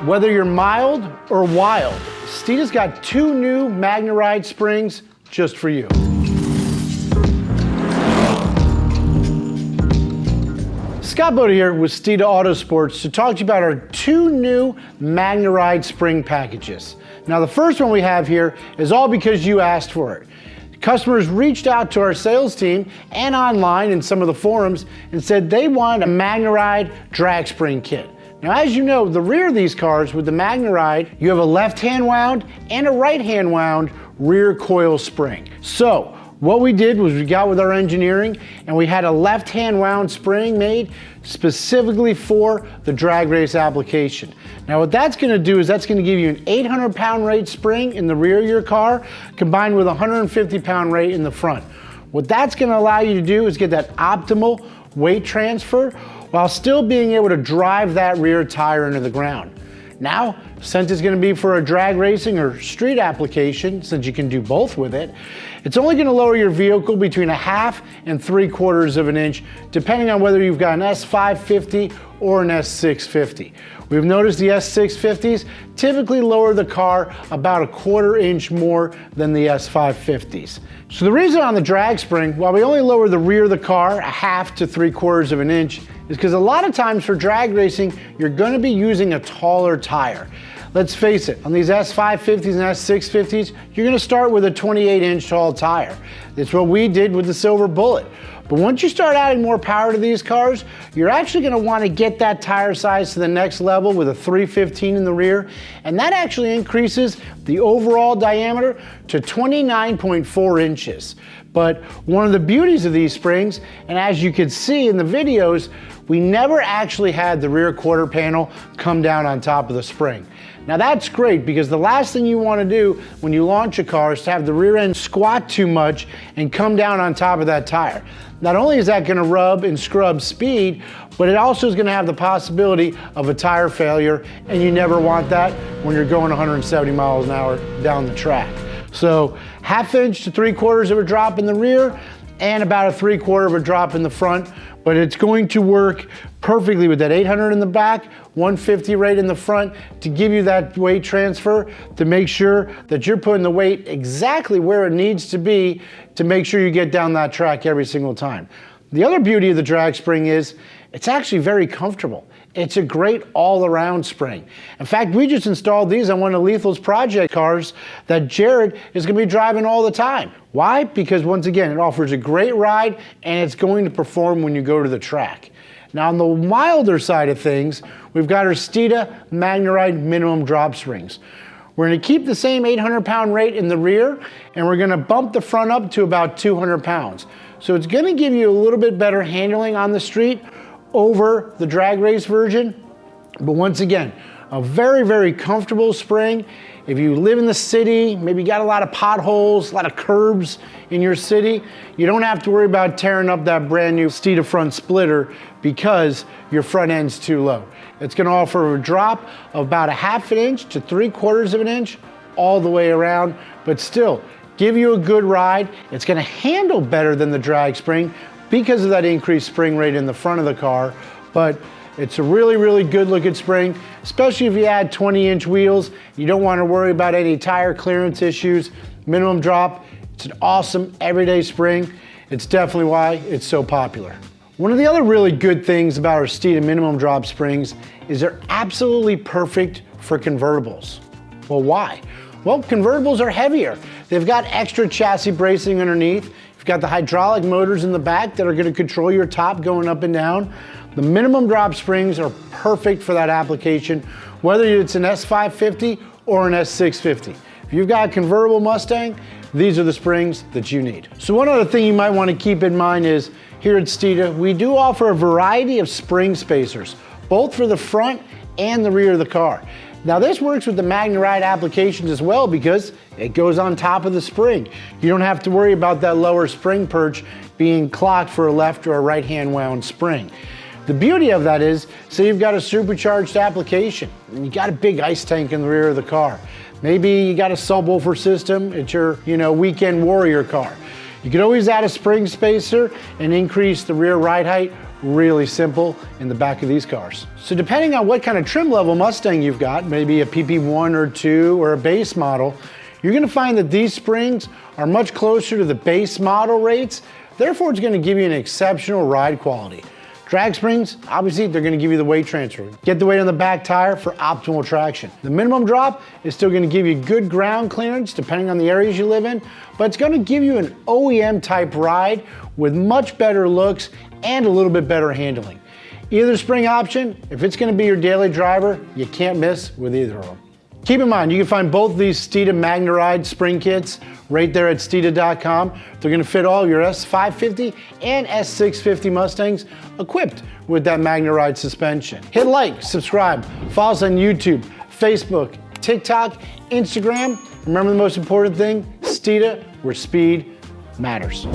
Whether you're mild or wild, Steeda's got 2 new MagneRide springs just for you. Scott Boda here with Steeda Autosports to talk to you about our 2 new MagneRide spring packages. Now the first one we have here is all because you asked for it. Customers reached out to our sales team and online in some of the forums and said they want a MagneRide drag spring kit. Now, as you know, the rear of these cars with the MagneRide, you have a left-hand wound and a right-hand wound rear coil spring. So what we did was we got with our engineering and we had a left-hand wound spring made specifically for the drag race application. Now what that's going to do is that's going to give you an 800-pound weight spring in the rear of your car combined with a 150-pound weight in the front. What that's going to allow you to do is get that optimal weight transfer while still being able to drive that rear tire into the ground. Now, since it's going to be for a drag racing or street application, since you can do both with it, it's only going to lower your vehicle between 1/2 and 3/4 of an inch, depending on whether you've got an S550 or an S650. We've noticed the S650s typically lower the car about 1/4 inch more than the S550s. So the reason on the drag spring, while we only lower the rear of the car 1/2 to 3/4 of an inch, is because a lot of times for drag racing, you're going to be using a taller tire. Let's face it, on these S550s and S650s, you're going to start with a 28-inch tall tire. That's what we did with the Silver Bullet. But once you start adding more power to these cars, you're actually going to want to get that tire size to the next level with a 315 in the rear, and that actually increases the overall diameter to 29.4 inches. But one of the beauties of these springs, and as you can see in the videos, we never actually had the rear quarter panel come down on top of the spring. Now that's great because the last thing you want to do when you launch a car is to have the rear end squat too much and come down on top of that tire. Not only is that going to rub and scrub speed, but it also is going to have the possibility of a tire failure, and you never want that when you're going 170 miles an hour down the track. So 1/2 inch to 3/4 of a drop in the rear and about a 3/4 of a drop in the front, but it's going to work perfectly with that 800 in the back, 150 right in the front to give you that weight transfer, to make sure that you're putting the weight exactly where it needs to be to make sure you get down that track every single time. The other beauty of the drag spring is it's actually very comfortable. It's a great all-around spring. In fact, we just installed these on one of Lethal's project cars that Jared is going to be driving all the time. Why? Because once again, it offers a great ride and it's going to perform when you go to the track. Now on the milder side of things, we've got our Steeda MagneRide minimum drop springs. We're going to keep the same 800-pound weight in the rear, and we're going to bump the front up to about 200 pounds. So it's going to give you a little bit better handling on the street over the drag race version. But once again, a very, very comfortable spring. If you live in the city, maybe you got a lot of potholes, a lot of curbs in your city, you don't have to worry about tearing up that brand new Steeda front splitter because your front end's too low. It's going to offer a drop of about 1/2 inch to 3/4 of an inch all the way around, but still give you a good ride. It's going to handle better than the drag spring because of that increased spring rate in the front of the car, but it's a really, really good looking spring, especially if you add 20-inch wheels. You don't want to worry about any tire clearance issues. Minimum drop, it's an awesome everyday spring. It's definitely why it's so popular. One of the other really good things about our Steeda minimum drop springs is they're absolutely perfect for convertibles. Well, why? Well, convertibles are heavier. They've got extra chassis bracing underneath. You've got the hydraulic motors in the back that are going to control your top going up and down. The minimum drop springs are perfect for that application, whether it's an S550 or an S650. If you've got a convertible Mustang, these are the springs that you need. So one other thing you might want to keep in mind is here at Steeda, we do offer a variety of spring spacers, both for the front and the rear of the car. Now this works with the MagneRide applications as well because it goes on top of the spring. You don't have to worry about that lower spring perch being clocked for a left or a right-hand wound spring. The beauty of that is, say you've got a supercharged application and you got a big ice tank in the rear of the car. Maybe you got a subwoofer system, it's your weekend warrior car. You can always add a spring spacer and increase the rear ride height really simple in the back of these cars. So depending on what kind of trim level Mustang you've got, maybe a PP1 or 2 or a base model, you're gonna find that these springs are much closer to the base model rates, therefore it's gonna give you an exceptional ride quality. Drag springs, obviously they're gonna give you the weight transfer. Get the weight on the back tire for optimal traction. The minimum drop is still gonna give you good ground clearance depending on the areas you live in, but it's gonna give you an OEM type ride with much better looks and a little bit better handling. Either spring option, if it's gonna be your daily driver, you can't miss with either of them. Keep in mind, you can find both of these Steeda MagneRide spring kits right there at Steeda.com. They're gonna fit all your S550 and S650 Mustangs equipped with that MagneRide suspension. Hit like, subscribe, follow us on YouTube, Facebook, TikTok, Instagram. Remember the most important thing, Steeda, where speed matters.